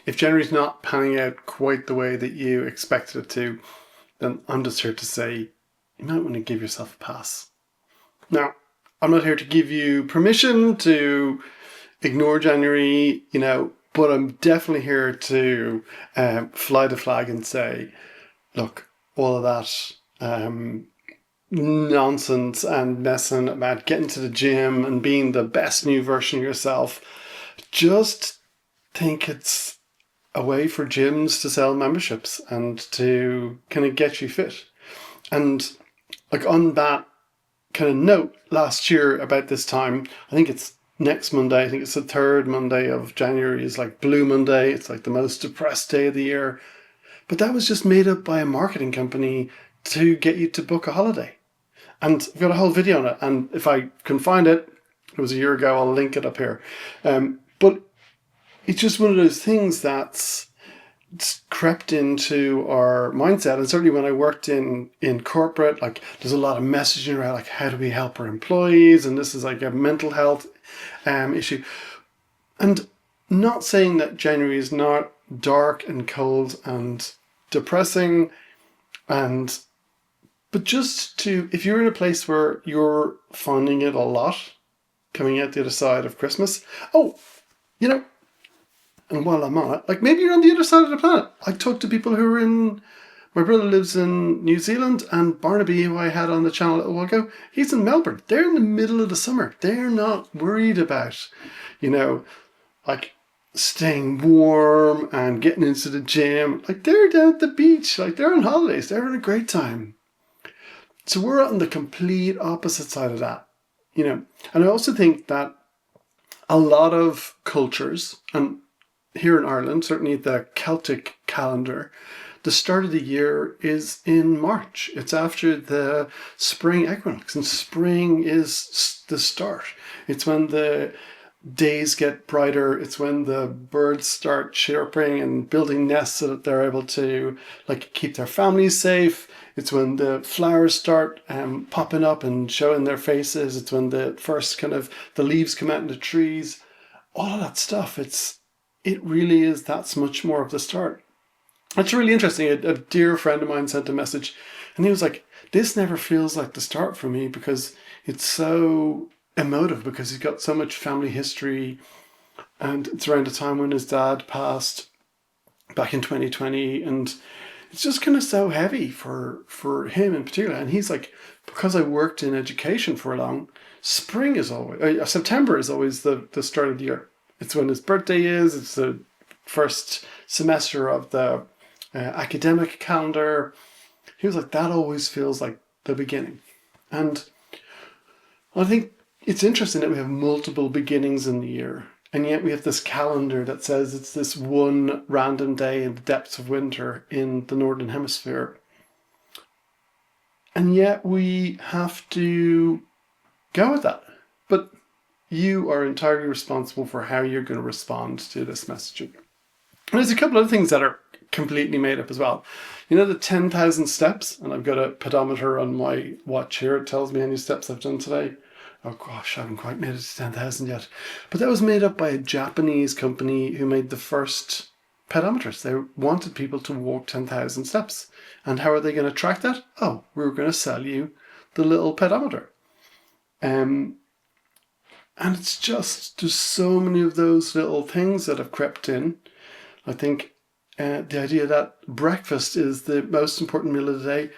if January's not panning out quite the way that you expected it to, then I'm just here to say you might want to give yourself a pass. Now, I'm not here to give you permission to ignore January, but I'm definitely here to fly the flag and say, look, all of that nonsense and messing about getting to the gym and being the best new version of yourself, just think it's a way for gyms to sell memberships and to kind of get you fit. And like on that kind of note, last year about this time, I think it's next Monday, I think it's the third Monday of January, is like Blue Monday. It's like the most depressed day of the year. But that was just made up by a marketing company to get you to book a holiday. And I've got a whole video on it. And if I can find it, it was a year ago, I'll link it up here. But it's just one of those things that's crept into our mindset. And certainly when I worked in corporate, like there's a lot of messaging around like, how do we help our employees? And this is like a mental health issue. And not saying that January is not dark and cold and depressing, but just to, if you're in a place where you're finding it a lot coming out the other side of Christmas, and while I'm on it, like maybe you're on the other side of the planet. I talked to people who are my brother lives in New Zealand, and Barnaby, who I had on the channel a little while ago, he's in Melbourne. They're in the middle of the summer. They're not worried about, like staying warm and getting into the gym. Like they're down at the beach, like they're on holidays. They're having a great time. So we're on the complete opposite side of that, And I also think that a lot of cultures, and here in Ireland, certainly the Celtic calendar, the start of the year is in March. It's after the spring equinox, and spring is the start. It's when the days get brighter. It's when the birds start chirping and building nests so that they're able to keep their families safe. It's when the flowers start popping up and showing their faces. It's when the first the leaves come out in the trees. All of that stuff. It really is, that's much more of the start. It's really interesting. A dear friend of mine sent a message and he was like, this never feels like the start for me because it's so emotive, because he's got so much family history, and it's around the time when his dad passed back in 2020, and it's just kind of so heavy for him in particular. And he's like, because I worked in education for long, September is always the start of the year. It's when his birthday is. It's the first semester of the academic calendar. He was like, that always feels like the beginning. And I think it's interesting that we have multiple beginnings in the year. And yet we have this calendar that says it's this one random day in the depths of winter in the Northern Hemisphere. And yet we have to go with that. But you are entirely responsible for how you're going to respond to this messaging. And there's a couple of things that are completely made up as well. The 10,000 steps, and I've got a pedometer on my watch here. It tells me how many steps I've done today. Oh gosh, I haven't quite made it to 10,000 yet. But that was made up by a Japanese company who made the first pedometers. They wanted people to walk 10,000 steps. And how are they going to track that? Oh, we're going to sell you the little pedometer. And it's just, there's so many of those little things that have crept in. I think the idea that breakfast is the most important meal of the day,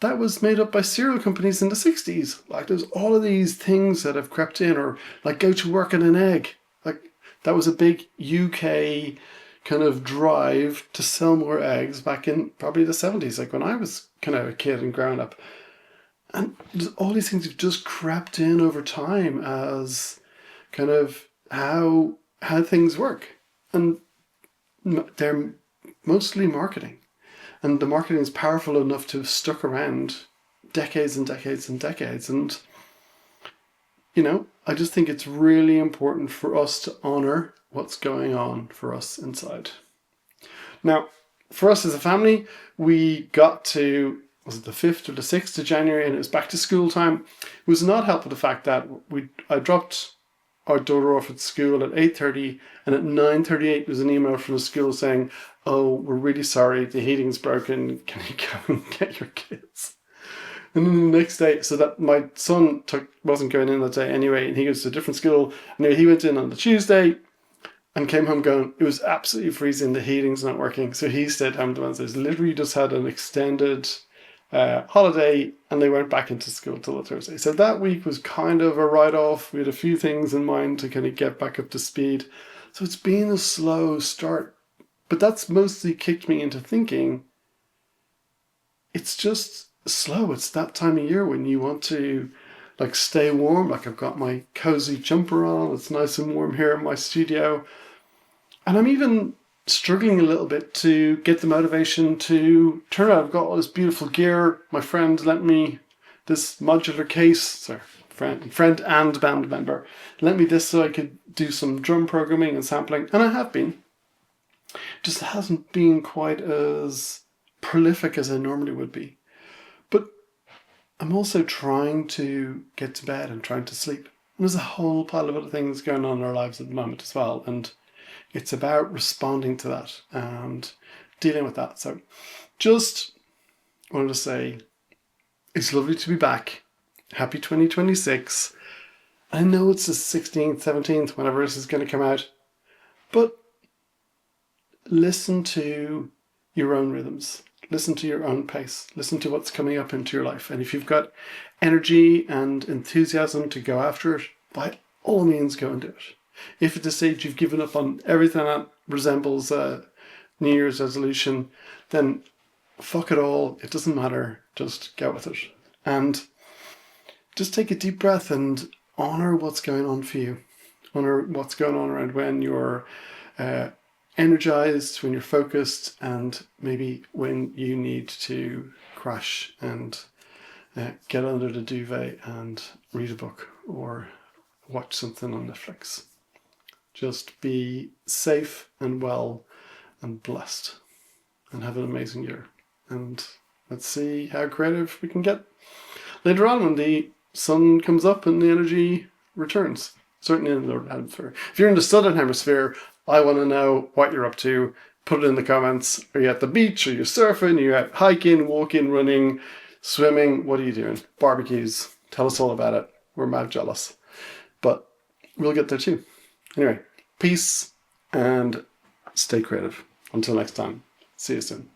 that was made up by cereal companies in the 60s. Like there's all of these things that have crept in, or like go to work on an egg. Like that was a big UK kind of drive to sell more eggs back in probably the 70s, like when I was kind of a kid and growing up. And all these things have just crept in over time as kind of how things work. And they're mostly marketing. And the marketing is powerful enough to have stuck around decades and decades and decades. And, I just think it's really important for us to honor what's going on for us inside. Now, for us as a family, we got to, was it the 5th or the 6th of January, and it was back to school time. It was not helped with the fact that I dropped our daughter off at school at 8:30, and at 9:38 was an email from the school saying, "Oh, we're really sorry, the heating's broken. Can you come and get your kids?" And then the next day, so that my son wasn't going in that day anyway, and he goes to a different school. Anyway, he went in on the Tuesday and came home going, it was absolutely freezing, the heating's not working. So he stayed home the Wednesdays, literally just had an extended holiday, and they went back into school till the Thursday. So that week was kind of a write-off. We had a few things in mind to kind of get back up to speed. So it's been a slow start. But that's mostly kicked me into thinking, it's just slow. It's that time of year when you want to like stay warm. Like I've got my cozy jumper on. It's nice and warm here in my studio. And I'm even struggling a little bit to get the motivation to turn out. I've got all this beautiful gear. My friend lent me this modular case. Sorry, friend and band member lent me this so I could do some drum programming and sampling. And I have been. Just hasn't been quite as prolific as I normally would be. But I'm also trying to get to bed and trying to sleep. And there's a whole pile of other things going on in our lives at the moment as well. And it's about responding to that and dealing with that. So just wanted to say it's lovely to be back. Happy 2026. I know it's the 16th, 17th, whenever this is going to come out. But listen to your own rhythms. Listen to your own pace. Listen to what's coming up into your life. And if you've got energy and enthusiasm to go after it, by all means go and do it. If at this stage you've given up on everything that resembles a New Year's resolution, then fuck it all. It doesn't matter. Just go with it. And just take a deep breath and honor what's going on for you. Honor what's going on around when you're energized, when you're focused, and maybe when you need to crash and get under the duvet and read a book or watch something on Netflix. Just be safe and well and blessed and have an amazing year. And let's see how creative we can get later on when the sun comes up and the energy returns. Certainly in the Northern Hemisphere. If you're in the Southern Hemisphere, I want to know what you're up to. Put it in the comments. Are you at the beach? Are you surfing? Are you out hiking, walking, running, swimming? What are you doing? Barbecues. Tell us all about it. We're mad jealous. But we'll get there too. Anyway, peace and stay creative. Until next time. See you soon.